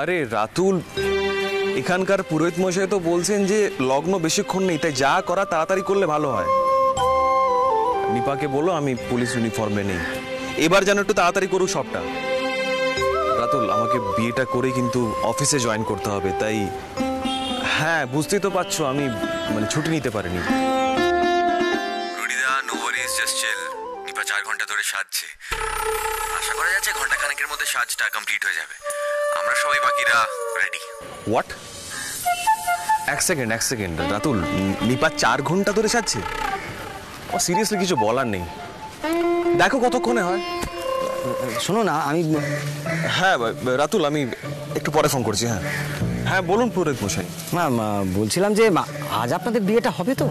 আরে রাতুল, এখানকার পুরোহিত মশাই তো বলছেন যে লগ্ন বেশিক্ষণ নেই, তাই যা করা তাড়াতাড়ি করলে ভালো হয়। নিপাকে বলো আমি পুলিশ ইউনিফর্মে নেই, এবার যেন একটু তাড়াতাড়ি করুক সবটা। রাতুল, আমাকে বিয়েটা করে কিন্তু অফিসে জয়েন করতে হবে, তাই হ্যাঁ বুঝতেই তো পারছো আমি মানে ছুটি নিতে পারিনি। রুডিদা, no worries, just chill. Nipa 4 ঘন্টা ধরে সাজছে, আশা করা যাচ্ছে ঘন্টা খানেকের মধ্যে সাজটা কমপ্লিট হয়ে যাবে। আমরা সবাই বাকিরা রেডি। হোয়াট? এক সেকেন্ড রাতুল, নিপা 4 ঘন্টা ধরে সাজছে? ও সিরিয়াসলি কিছু বলার নেই, দেখো কতক্ষণে হয়। শোনো না, আমি হ্যাঁ রাতুল, আমি একটু পরে ফোন করছি। হ্যাঁ হ্যাঁ বলুন পুরোহিত মশাই। না বলছিলাম যে আজ আপনাদের বিয়েটা হবে তো?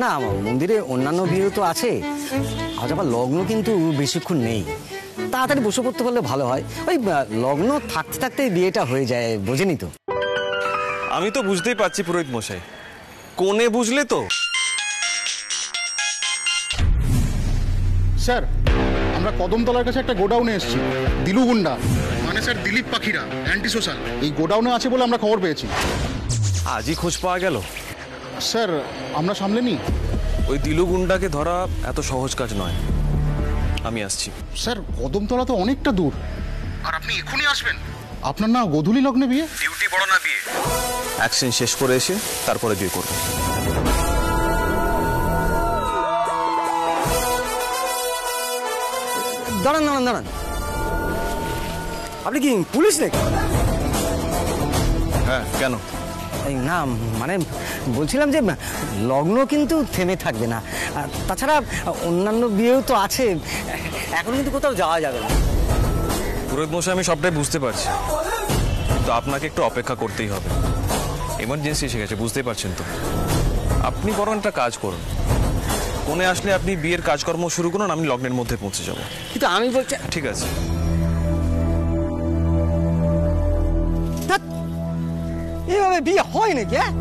না, মন্দিরে অন্যান্য বিয়ে তো আছে, আজ আবার লগ্ন কিন্তু বেশিক্ষণ নেই, তাড়াতাড়ি বসে পড়তে পারলে ভালো হয়। ওই লগ্ন থাকতে থাকতে বিয়েটা হয়ে যায়, বোঝেনি তো? আমি তো বুঝতেই পারছি পুরোহিত মশাই, কোনে বুঝলে তো। স্যার, আমরা কদমতলার কাছে একটা গোডাউনে এসেছি, দিলু গুন্ডা মানে স্যার দিলীপ পাখিরা, অ্যান্টি সোশ্যাল, এই গোডাউনে আছে বলে আমরা খবর পেয়েছি। আজই খোঁজ পাওয়া গেল? স্যার আমরা সামলে নিই। ওই দিলু গুন্ডাকে ধরা এত সহজ কাজ নয়, আমি আসছি। স্যার কদমতলা তো অনেকটা দূর, আর আপনি এখনই আসবেন? আপনার না গোধূলি লগ্নে বিয়ে? ডিউটি বড় না বিয়ে? অ্যাকশন শেষ করে এসে তারপরে বিয়ে করবো। দাঁড়ান, আপনি কি পুলিশ নাকি? হ্যাঁ, কেন? না মানে বলছিলাম যে লগ্ন কিন্তু থেমে থাকবে না, তাছাড়া অন্যান্য বিয়েও তো আছে, এখন কিন্তু কোথাও যাওয়া যাবে না। পুরোহিত মশাই, আমি সবটাই বুঝতে পারছি, তো আপনাকে একটু অপেক্ষা করতেই হবে। এমার্জেন্সি এসে গেছে, বুঝতেই পারছেন তো। আপনি বরং একটা কাজ করুন, কোনে আসলে আপনি বিয়ের কাজকর্ম শুরু করুন, আমি লগ্নের মধ্যে পৌঁছে যাব। কিন্তু আমি বলছি ঠিক আছে। এভাবে বিয়ে হয় নাকি? হ্যাঁ,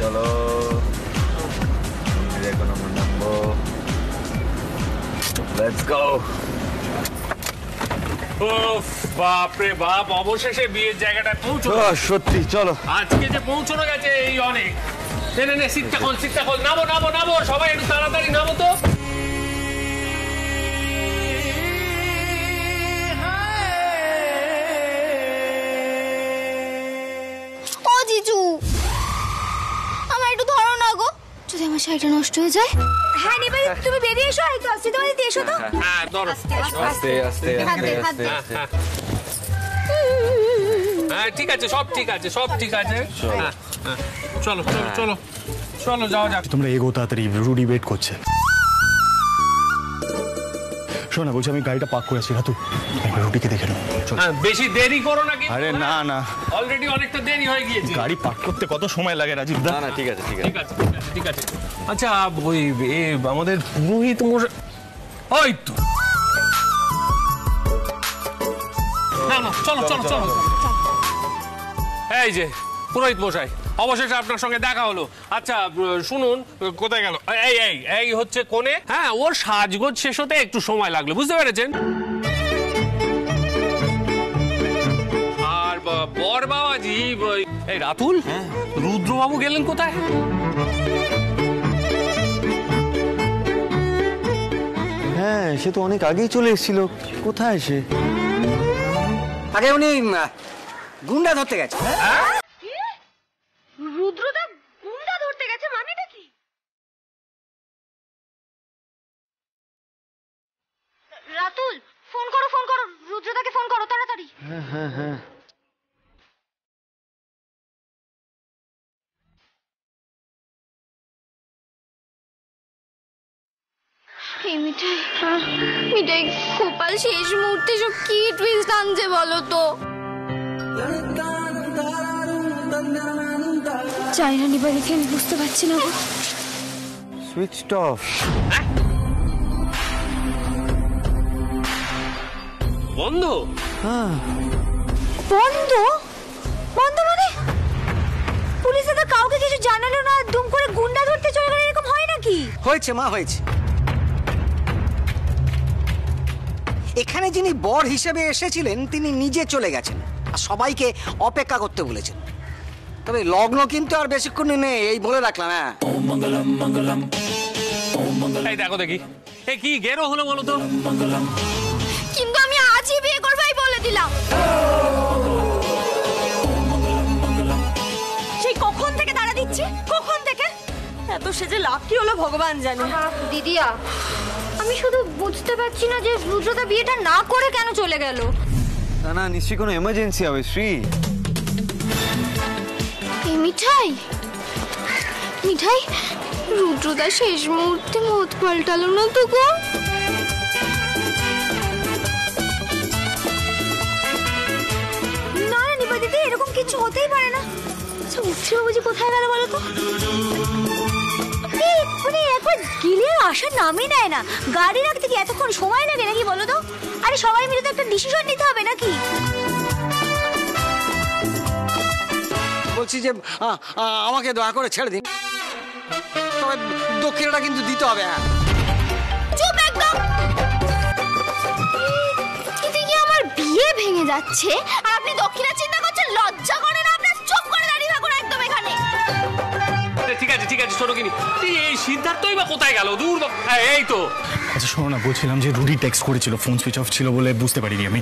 চলো এখন আমরা নামবো। Let's go. বাপরে বাপ, অবশেষে বিয়ের জায়গাটায় পৌঁছলো। সত্যি, চলো। আজকে যে পৌঁছানো গেছে এই অনেক। নে সিটটা খোল, নামো সবাই একটু তাড়াতাড়ি নামো তো। ও জিজু, আমার একটু ধরো না গো, যদি আমার শাড়িটা নষ্ট হয়ে যায়। হ্যাঁ নিবাই, তুমি বেরিয়ে এসো, একটু আস্তে তোমাদের দিয়ে এসো তো। হ্যাঁ ধরো, আস্তে। হ্যাঁ ঠিক আছে, সব ঠিক আছে। চলো যাওয়া যাক। তোমরা এগো তাড়াতাড়ি, রুডি ওয়েট করছে। শোনা, বলছি আমি গাড়িটা পার্ক করে আছি, রাতু রুটিকে দেখে নাও। বেশি দেরি করো না কিন্তু। আরে না, অলরেডি অনেকটা দেরি হয়ে গিয়েছে। গাড়ি পার্ক করতে কত সময় লাগে রাজীব দা? না ঠিক আছে। আচ্ছা ওই আমাদের পুরোহিত মশাই, ওই তো চলো। এই যে পুরোহিত মশাই, অবশেষে আপনার সঙ্গে দেখা হলো। আচ্ছা শুনুন, কোথায় গেল? এই হচ্ছে কোণে। হ্যাঁ, ওর সাজগোজ শেষ হতে একটু সময় লাগলো, বুঝতে পেরেছেন? আর বর বাবাজি, এই রাতুল, রুদ্রবাবু গেলেন কোথায়? হ্যাঁ, সে তো অনেক আগেই চলে এসেছিল। কোথায় সে? আগে উনি গুন্ডা ধরতে গেছে। রুদ্রদা গুন্ডা ধরতে গেছে, মানেটা কি? রাতুল, ফোন করো, রুদ্রদাকে ফোন করো তাড়াতাড়ি। হ্যাঁ। এই মিঠাই গোপাল শেষ মুহূর্তে সব কি টুইস্ট আনছে বলো তো। চাইনা নিবা দেখে আমি বুঝতে পারছি না গো। Switched off. বন্ধ? বন্ধ মানে পুলিশ তো কাউকে কিছু জানালো না, দুম করে গুন্ডা ধরতে চলে গেল, এরকম হয় হয়েছে মা, হয়েছে। এখানে যিনি বর হিসেবে এসেছিলেন তিনি নিজে চলে গেছেন, আর সবাইকে অপেক্ষা করতে বলেছেন। তবে লগ্ন কিন্তু আর বেশিক্ষণ নেই, এই বলে রাখলাম। হ্যাঁ, এই দেখো দেখি, এ কি গেরো হলো বলো তো? কিন্তু আমি আজই বিয়ে করবো এই বলে দিলাম। সেই কখন থেকে দাঁড়া দিচ্ছি, কখন থেকে? এত সেজে লাভ কি হলো ভগবান জানে। দিদিয়া, আমি শুধু বুঝতে পারছি না যে রুদ্রদা বিয়েটা না করে কেন চলে গেল। না না, নিশ্চয়ই কোনো এমার্জেন্সি হবে শ্রী। এই মিঠাই, মিঠাই, রুদ্রদা শেষ মুহূর্তে মত পাল্টালো না তো গো? না না নিপা দিদি, এরকম কিছু হতেই পারে না। আচ্ছা উৎসব বুঝি কোথায় গেল বলো তো? মানে একবার গেলে আসার নামই নেয় না। গাড়ি রাখতে কি এতক্ষণ সময় লাগে নাকি বলো তো? আরে সবাই মিলে তো একটা ডিসিশন নিতে হবে নাকি? বলছি যে আমাকে দয়া করে ছেড়ে দিন, তবে দক্ষিণাটা কিন্তু দিতে হবে। হ্যাঁ, চুপ একদম। এদিকে আমার বিয়ে ভেঙে যাচ্ছে আর আপনি দক্ষিণা চিন্তা করছেন। লজ্জা করে না আপনার? চুপ করে দাঁড়িয়ে থাকুন একদম এখানে। ঠিক আছে ঠিক আছে, ছোট কিনি, এই সিদ্ধার্থই বা কোথায় গেল? দূর এই তো। আচ্ছা শোনো না, বলছিলাম যে রুডি টেক্সট করেছিল, ফোন সুইচ অফ ছিল বলে বুঝতে পারিনি আমি।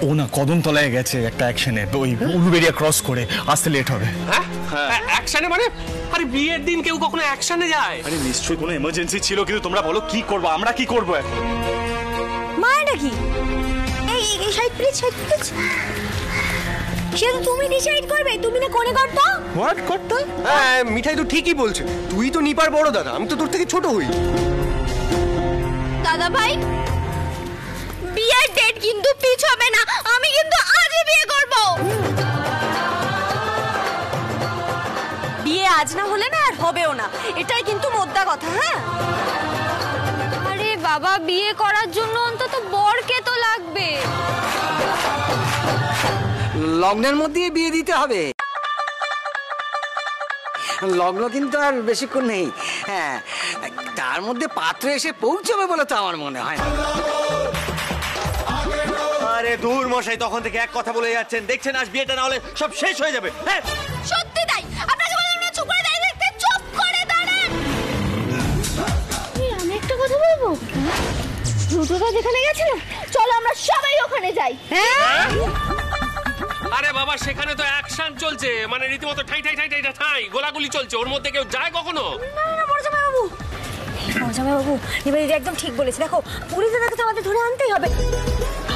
ও না কদমতলায় গেছে একটা অ্যাকশনে, ওই উলুবেড়িয়া ক্রস করে, আসতে লেট হবে। হ্যাঁ অ্যাকশনে মানে? আরে বিয়ের দিন কেউ কখনো অ্যাকশনে যায়? আরে নিশ্চয়ই কোনো এমার্জেন্সি ছিল, কিন্তু তোমরা বলো কি করবো, আমরা কি করবো এখন? মায়ের নাকি? এই এই সাইড প্লিজ, সাইড প্লিজ। সেটা তুমি ডিসাইড করবে, তুমি না কোনে কর্তা। হোয়াট কর্তা? হ্যাঁ মিঠাই তো ঠিকই বলছে, তুই তো নিপার বড় দাদা, আমি তো তোর থেকে ছোট হই। দাদা ভাই, বিয়ের ডেট কিন্তু পিছাবে না, আমি কিন্তু আজই বিয়ে করব। বিয়ে আজ না হলে না আর হবেও না, এটাই কিন্তু মোদ্দা কথা। হ্যাঁ আরে বাবা, বিয়ে করার জন্য অন্তত বরকে তো লাগবে। লগ্নের মধ্যেই বিয়ে দিতে হবে। লগ্ন কিন্তু আর বেশিক্ষণ নেই। হ্যাঁ, তার মধ্যে পাত্র এসে পৌঁছবে বলে তো আমার মনে হয় না। আরে দূর মশাই, তখন থেকে এক কথা বলে যাচ্ছেন, দেখছেন আজ বিয়েটা না হলে সব শেষ হয়ে যাবে। হ্যাঁ সত্যি তাই, আপনাকে বললাম না চুপ করে দাঁড়িয়ে থাকতে, চুপ করে দাঁড়ান। আমি একটা কথা বলবো, রুদ্রদা যেখানে গেছে না, চলো আমরা সবাই ওখানে যাই। হ্যাঁ আরে বাবা, সেখানে তো অ্যাকশন চলছে, মানে রীতিমতো ঠাই ঠাই ঠাই ঠাই ঠাই গোলাগুলি চলছে, ওর মধ্যে কেউ যায় কখনো? না না মরজামাই বাবু, মরজামাই বাবু নিপা দিদি একদম ঠিক বলেছে। দেখো পুরী দাদাকে তো আমাদের ধরে আনতেই হবে।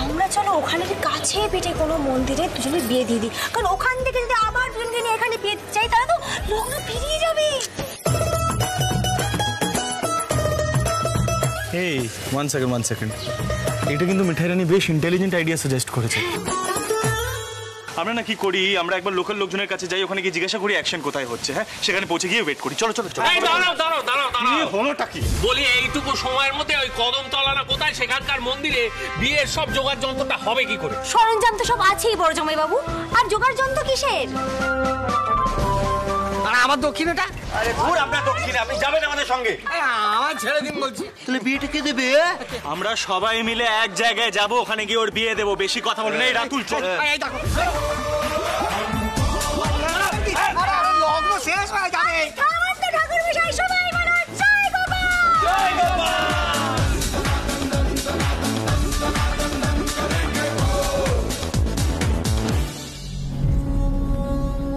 আমরা চলো ওখানে কাছে পিঠে কোনো মন্দিরে দুজনে বিয়ে দিয়ে দিই, কারণ ওখান থেকে যদি আবার দুজনকে নিয়ে এখানে বিয়ে চাই তাহলে তো লগ্ন পেরিয়ে যাবে। এই ওয়ান সেকেন্ড, এটা কিন্তু মিঠাই রানী বেশ ইন্টেলিজেন্ট আইডিয়া সাজেস্ট করেছে। আমরা না কি করি, আমরা একবার লোকাল লোকজনের কাছে যাই, ওখানে গিয়ে জিজ্ঞাসা করি অ্যাকশন কোথায় হচ্ছে। হ্যাঁ, সেখানে পৌঁছে গিয়ে ওয়েট করি। চলো চলো চলো। এই দাঁড়াও দাঁড়াও দাঁড়াও দাঁড়াও, হলোটা কি? বলি এইটুকু সময়ের মধ্যে ওই কদমতলা না কোথায় সেখানকার মন্দিরে বিয়ের সব জোগাড় যন্ত্রটা হবে কি করে? সরঞ্জাম তো সব আছেই বড়জামাই বাবু, আর জোগাড় যন্ত্র কিসের? আর আমার দক্ষিণাটা? আরে দূর আপনার দক্ষিণে, আপনি যাবেন আমাদের সঙ্গে। আমার ছেড়ে দিন বলছি। তাহলে বিয়েটা কে দেবে? আমরা সবাই মিলে এক জায়গায় যাব, ওখানে গিয়ে ওর বিয়ে দেবো। বেশি কথা বলে নেই, রাতুল চল। এই দেখো, লগ্ন শেষ হয়ে যাবে। আমার তো ঠাকুর মশাই, সবাই বলো জয় বাবা। জয় বাবা।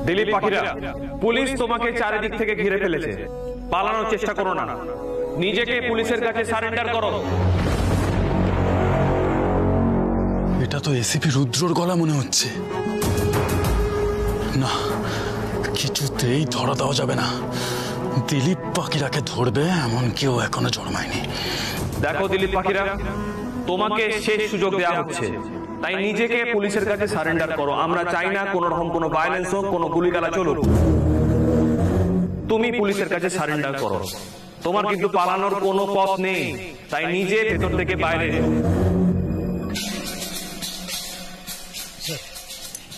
দিলীপ পাখিরা, পুলিশ তোমাকে চারিদিক থেকে ঘিরে ফেলেছে। পালানোর চেষ্টা করো না, নিজেকে পুলিশের কাছে সারেন্ডার করো। এটা তো এসিপি রুদ্রর গলা মনে হচ্ছে। না, কিছুতেই ধরা দেওয়া যাবে না। দিলীপ পাখিরাকে ধরবে এমন কেউ এখনো জন্মায়নি। দেখো দিলীপ পাখিরা, তোমাকে শেষ সুযোগ দেওয়া হচ্ছে, তাই নিজেকে পুলিশের কাছে সারেন্ডার করো। আমরা চাই না কোনো রকম কোনো ভায়োলেন্স হোক, কোনো গুলিগালা চলুক। তুমি পুলিশের কাছে সারেন্ডার করো। তোমার কিন্তু পালানোর কোনো পথ নেই, তাই নিজে ভেতর থেকে বাইরে।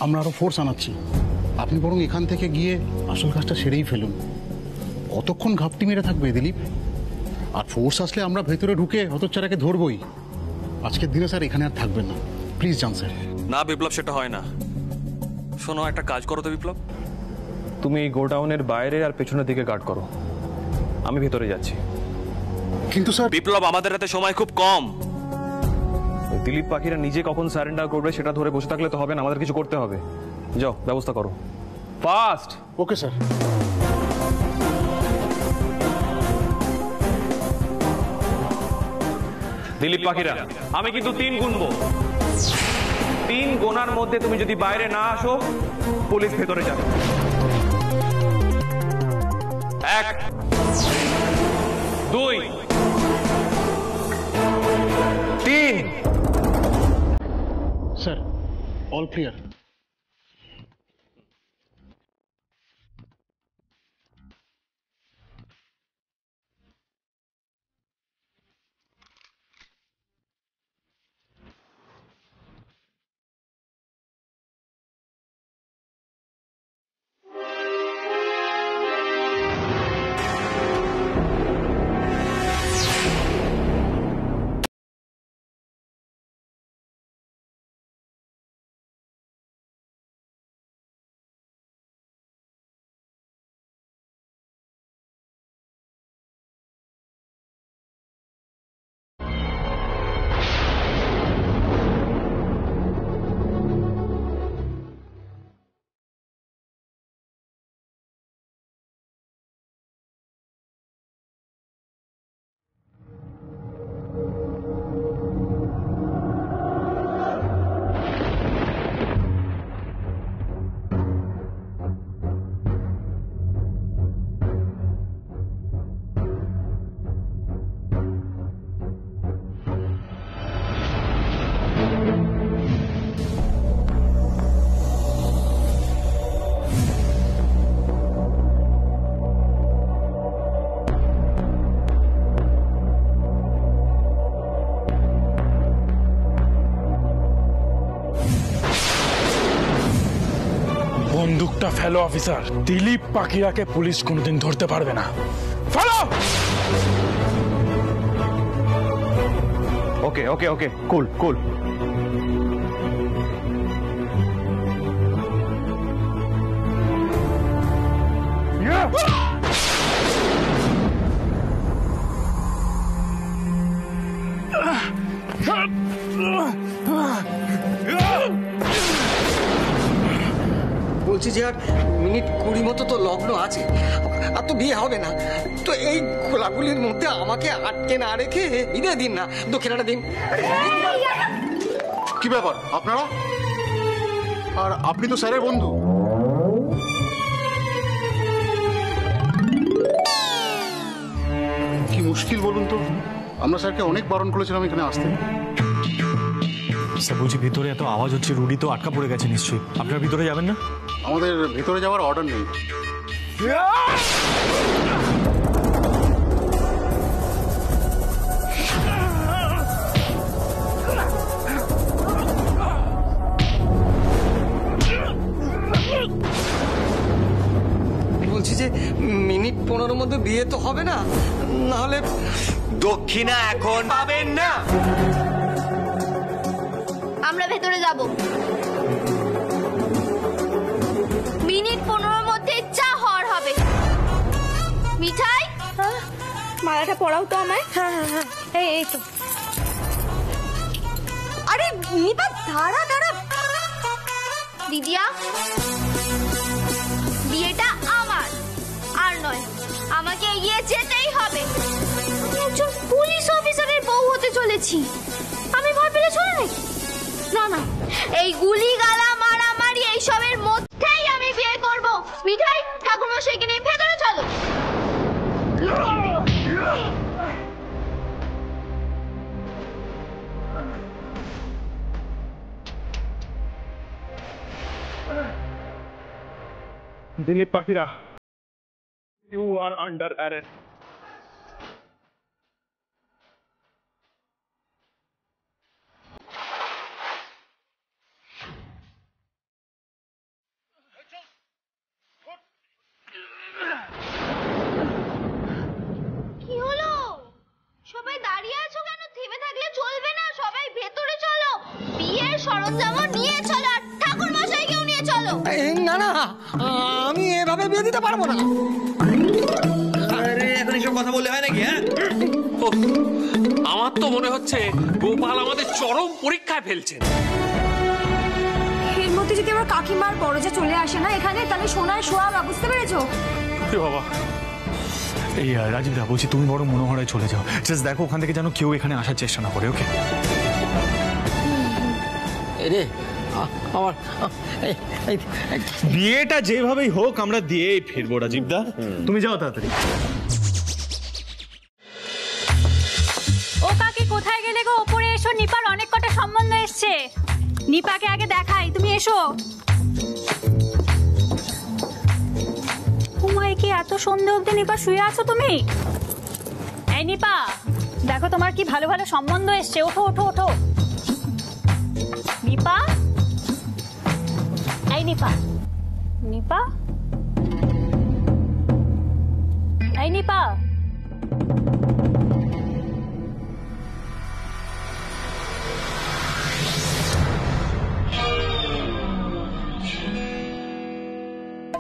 আমরা আরো ফোর্স আনাচ্ছি, আপনি বরং এখান থেকে গিয়ে আসল কাজটা সেরেই ফেলুন। কতক্ষণ ঘাপটি মেরে থাকবে দিলীপ? আর ফোর্স আসলে আমরা ভেতরে ঢুকে হতচ্ছাড়াকে ধরবই। আজকের দিনে স্যার এখানে আর থাকবেন না, প্লিজ যান স্যার। না বিপ্লব, সেটা হয় না। শোনো, একটা কাজ করো তো বিপ্লব, তুমি এই গোডাউনের বাইরে আর পেছনের দিকে গার্ড করো, আমি ভেতরে যাচ্ছি। কিন্তু স্যার বিপ্লব, আমাদের হাতে সময় খুব কম। ওই দিলীপ পাখিরা নিজে কখন সারেন্ডার করবে সেটা ধরে বসে থাকলে তো হবে না, আমাদের কিছু করতে হবে। যাও, ব্যবস্থা করো ফাস্ট। Okay sir. দিলীপ পাখিরা, আমি কিন্তু 3 গুনবো। 3 গোনার মধ্যে তুমি যদি বাইরে না আসো, পুলিশ ভেতরে যাবে। 1 2 3। Sir all clear. বন্দুকটা ফেলো অফিসার, দিলীপ পাখিরাকে পুলিশ কোনোদিন ধরতে পারবে না। ফেলো। ওকে ওকে ওকে, কুল কুল। বলছি যে আর মিনিট 20 মতো তো লগ্ন আছে, আর তো বিয়ে হবে না। তো এই গোলাগুলির মধ্যে আমাকে আটকে না রেখে বিদায় দিন না, দক্ষিণাটা দিন। কি ব্যাপার আপনারা? আর আপনি তো স্যারের বন্ধু। কি মুশকিল বলুন তো, আমরা স্যারকে অনেক বারণ করেছিলাম এখানে আসতে। স্যার বলছি, ভিতরে এত আওয়াজ হচ্ছে, রুডি তো আটকা পড়ে গেছে নিশ্চয়ই। আপনারা ভিতরে যাবেন না? আমাদের ভেতরে যাওয়ার অর্ডার নেই। বলছি যে মিনিট 15 মধ্যে বিয়ে তো হবে না, নাহলে দক্ষিণা এখন পাবেন না। আমরা ভেতরে যাব। মিনিট 15 মধ্যে যা হওয়ার হবে। মিঠাই, মালাটা পরাও তো আমায়। হ্যাঁ হ্যাঁ হ্যাঁ, এই তো। আরে নিপা, দাঁড়া দাঁড়া। দিদিয়া, বিয়েটা আমার আর নয়, আমাকে এগিয়ে যেতেই হবে। আমি একজন পুলিশ অফিসারের বউ হতে চলেছি, আমি ভয় পেলে চলে নাকি? না না, এই গুলি গালা মারামারি এইসবের মধ্যেই আমি বিয়ে করব। মিঠাই, ঠাকুরমশাইকে নিয়ে ভেতরে চলো। দিলীপ পাখিরা, ইউ আর আন্ডার অ্যারেস্ট। কি হলো? সরঞ্জাম নিয়ে চলো আর ঠাকুর মশাইকেও নিয়ে চলো। না না, আমি এভাবে বিয়ে দিতে পারবো না। আরে এখন এসব কথা বললে হয় নাকি? হ্যাঁ, আমার তো মনে হচ্ছে গোপাল আমাদের চরম পরীক্ষায় ফেলছেন। এর মধ্যে যদি আমার কাকিমার বড় যা চলে আসে না এখানে, তাহলে সোনায় সোহাগা, বুঝতে পেরেছো? বাবা এই রাজীব দা বলছি, তুমি বড় মনোহরায় চলে যাও। জাস্ট দেখো ওখান থেকে যেন কেউ এখানে আসার চেষ্টা না করে। ওকে আমার বিয়েটা যেভাবেই হোক আমরা দিয়েই ফিরবো রাজীব দা, তুমি যাও তাড়াতাড়ি। ও কাকি কোথায় গেলে গো? ওপরে এসো, নিপার অনেক কটা সম্বন্ধ এসছে। নিপাকে আগে দেখাই, তুমি এসো। উমায় কি এত সন্ধ্যে অবধি নিপা শুয়ে আছো তুমি? এই নিপা, দেখো তোমার কি ভালো ভালো সম্বন্ধ এসছে, ওঠো ওঠো ওঠো। নিপা, এই নিপা, নিপা, এই নিপা।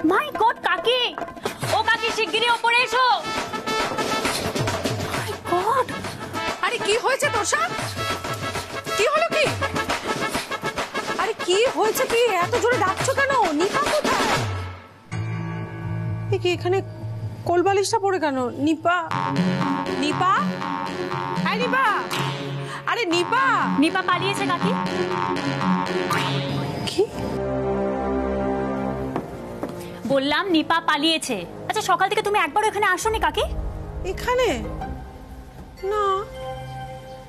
মাই গড কাকি, ও কাকি শিগগিরই ওপরে এসো। মাই গড, আরে কি হয়েছে তোষা? কি হলো কি? আরে কি হয়েছে কি? এত জোরে ডাকছো কেন? নিপা কোথায়? কি এখানে কোলবালিশটা পড়ে কেন? নিপা, নিপা, আরে নিপা, আরে নিপা। নিপা পালিয়েছে কাকি। কি বললাম? নিপা পালিয়েছে। আচ্ছা সকাল থেকে তুমি একবার এখানে আসোনি কাকি? এখানে না,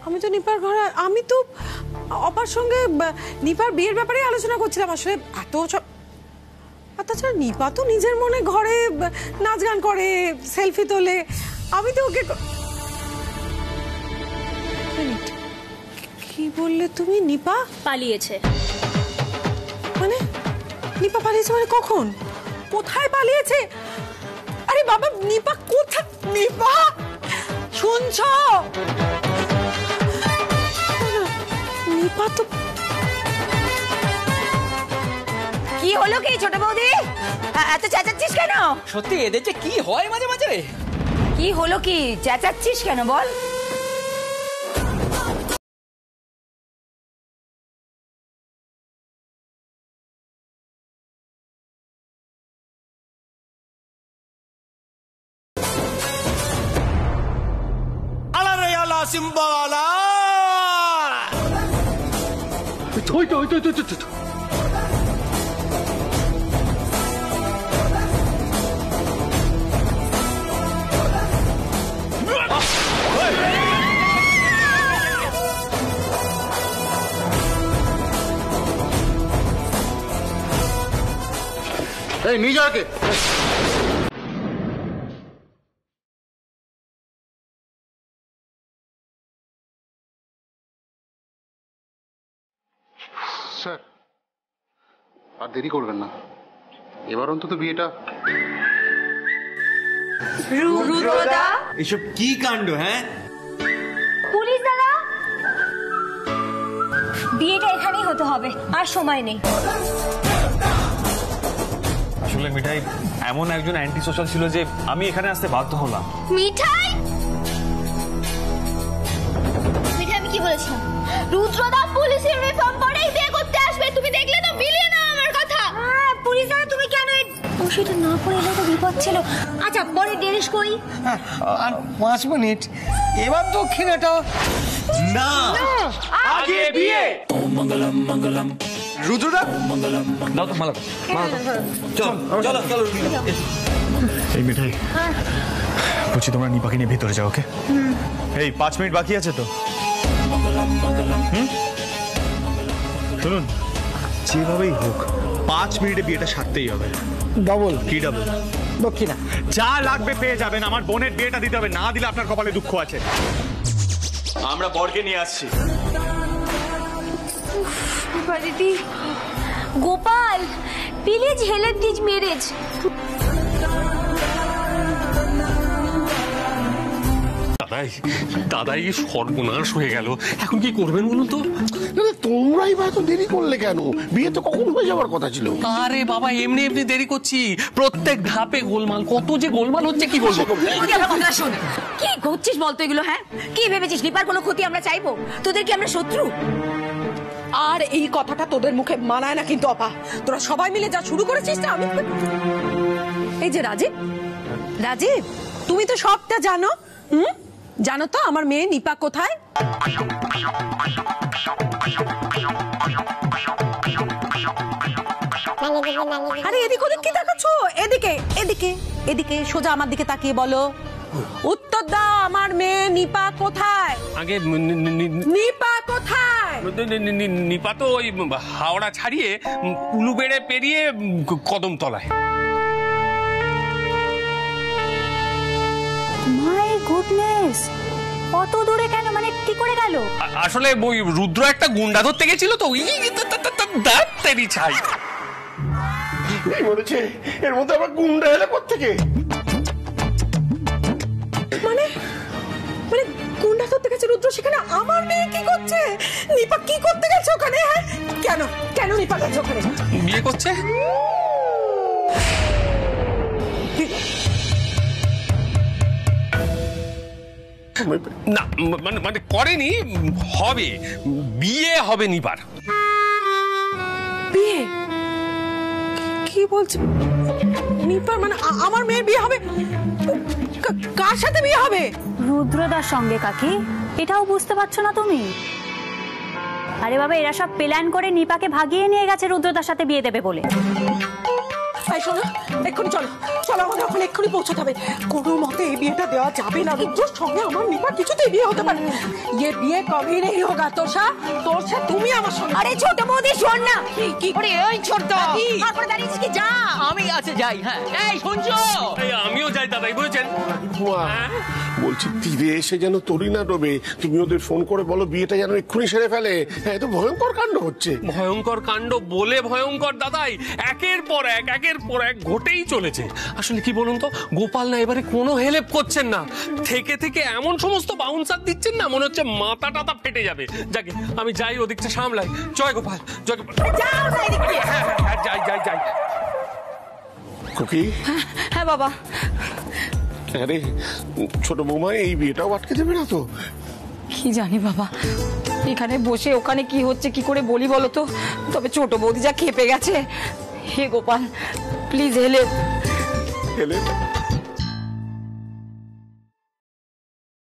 আমি তো নিপার ঘরে, আমি তো অপার সঙ্গে নিপার বিয়ের ব্যাপারে আলোচনা করছিলাম। আসলে এত তাছাড়া নিপা তো নিজের মনে ঘরে নাচ গান করে, সেলফি তোলে। আমি তো ওকে কি বললে তুমি? নিপা পালিয়েছে মানে? নিপা পালিয়েছে মানে কখন? কোথায় পালিয়েছে? আরে বাবা, নিপা কোথায়? নিপা শুনছো? নিপা তো কি হলো কি ছোট বৌদি? এত চেঁচাচ্ছিস কেন? সত্যি এদের যে কি হয় মাঝে মাঝে। কি হলো কি? চেঁচাচ্ছিস কেন বল? সিম্বালা এই নিয়ে যাকে। স্যার আর দেরি করবেন না, এবার অন্তত বিয়েটা। রুদ্রদা, এসব কি কাণ্ড? হ্যাঁ, পুলিশ দাদা, বিয়েটা এখানেই হতে হবে, আর সময় নেই। আসলে মিঠাই এমন একজন অ্যান্টি সোশ্যাল ছিল যে আমি এখানে আসতে বাধ্য হলাম। মিঠাই, মিঠাই আমি কি বলেছিলাম? রুদ্রদা পুলিশ ইউনিফর্ম পরেই বিয়ে করতে আসবে। তুমি দেখলে তো, মিলিয়ে নাও আমার কথা। পুলিশ দাদা তুমি কেন সেটা না পড়ে এলে তো বিপদ ছিল। আচ্ছা পরে ড্রেস করি। আর 5 মিনিট, এবার দক্ষিণাটা না, আগে বিয়ে। রুদ্রদা দাও তো মালা। চলো চলো চলো। এই মিঠাই বলছি, তোমরা নিপাকে নিয়ে ভেতরে যাও। ওকে, এই 5 মিনিট বাকি আছে তো। শুনুন, যেভাবেই হোক 5 মিনিটে বিয়েটা সারতেই হবে। ডবল কি ডাবল? দক্ষিণা যা লাগবে পেয়ে যাবেন। আমার বোনের বিয়েটা দিতে হবে, না দিলে আপনার কপালে দুঃখ আছে। আমরা বরকে নিয়ে আসছি। দিদি, Gopal please help this marriage. দাদাই দাদাই সর্বনাশ হয়ে গেল, এখন কি করবেন বলুন তো? তোমরাই বা এত দেরি করলে কেন? বিয়ে তো কখন হয়ে যাওয়ার কথা ছিল। আরে বাবা এমনি এমনি দেরি করছি, প্রত্যেক ধাপে গোলমাল, কত যে গোলমাল হচ্ছে কি বলবো। কি করছিস বলতো এগুলো? হ্যাঁ, কি ভেবেছিস নিপার কোনো ক্ষতি আমরা চাইবো? তোদের কি আমরা শত্রু? আর এই কথাটা তোদের মুখে মানায় না কিন্তু আপা। তোরা সবাই মিলে যা শুরু করেছিস না, আমি এই যে রাজীব, রাজীব তুমি তো সবটা জানো। জানো তো আমার মেয়ে নিপা কোথায়? আরে এদিক ওদিক কি দেখাচ্ছ? এদিকে এদিকে এদিকে সোজা আমার দিকে তাকিয়ে বলো, উত্তর দাও, আমার মেয়ে নিপা কোথায়? আগে নিপা কোথায়? নিপা তো ওই হাওড়া ছাড়িয়ে উলুবেড়ে পেরিয়ে কদমতলায়। মাই গুডনেস, কত দূরে কেন, মানে কি করে গেল? আসলে ওই রুদ্র একটা গুন্ডা ধরতে গেছিল তো, তেরি ছাই বলেছে এর মধ্যে আবার গুন্ডা এলে কোত্থেকে? মানে মানে গুন্ডা ধরতে গেছে রুদ্র, সেখানে আমার মেয়ে কি করছে? নিপা কি করতে গেছে ওখানে? কেন কেন নিপা গেছে ওখানে? বিয়ে করছে। না মানে করেনি, হবে, বিয়ে হবে নিপার। বিয়ে? কি বলছে নিপার? মানে আমার মেয়ের বিয়ে হবে? কার সাথে বিয়ে হবে? রুদ্রদার সঙ্গে। কাকি, এটাও বুঝতে পারছো না তুমি? আরে বাবা, এরা সব প্ল্যান করে নিপাকে ভাগিয়ে নিয়ে গেছে রুদ্রদার সাথে বিয়ে দেবে বলে। শোনো, এক্ষুনি চলো চলো, আমাদের ওখানে এক্ষুনি পৌঁছতে হবে। কোনো মতে এই বিয়েটা দেওয়া যাবে না। রুদ্রর সঙ্গে আমার নিপা কিছুতেই বিয়ে হতে পারে। ये বিয়ে কবে নেই হোগা। তোষা তুমি আমার সঙ্গে। আরে ছোট বৌদি শোন না। কি করে ওই ছোট তারপরে দাঁড়িয়েছিস কি? যা। আমি আছে যাই। হ্যাঁ এই শুনছো? আমিও যাই দাদাই, বুঝেছেন? বলছি তীরে এসে যেন তরি না ডোবে, তুমি ওদের ফোন করে বলো বিয়েটা যেন এক্ষুনি সেরে ফেলে। হ্যাঁ, তো ভয়ঙ্কর কাণ্ড হচ্ছে। ভয়ঙ্কর কাণ্ড বলে ভয়ঙ্কর দাদাই, একের পর এক ঘটেই চলেছে। আসলে কি বলুন তো, গোপাল না এবারে কোনো হেল্প করছেন না, থেকে থেকে এমন সমস্ত বাউন্সার দিচ্ছেন না, মনে হচ্ছে মাথা টাথা ফেটে যাবে। যাকে আমি যাই, ওদিকটা সামলাই। জয় গোপাল, জয় গোপাল। যাই যাই যাই। খুকি। হ্যাঁ বাবা। আরে ছোট বৌমা, এই বিয়েটাও আটকে দেবে না তো? কি জানি বাবা, এখানে বসে ওখানে কি হচ্ছে কি করে বলি বলো তো? তবে ছোট বৌদি যা খেপে গেছে। হে গোপাল, প্লিজ হেল্প।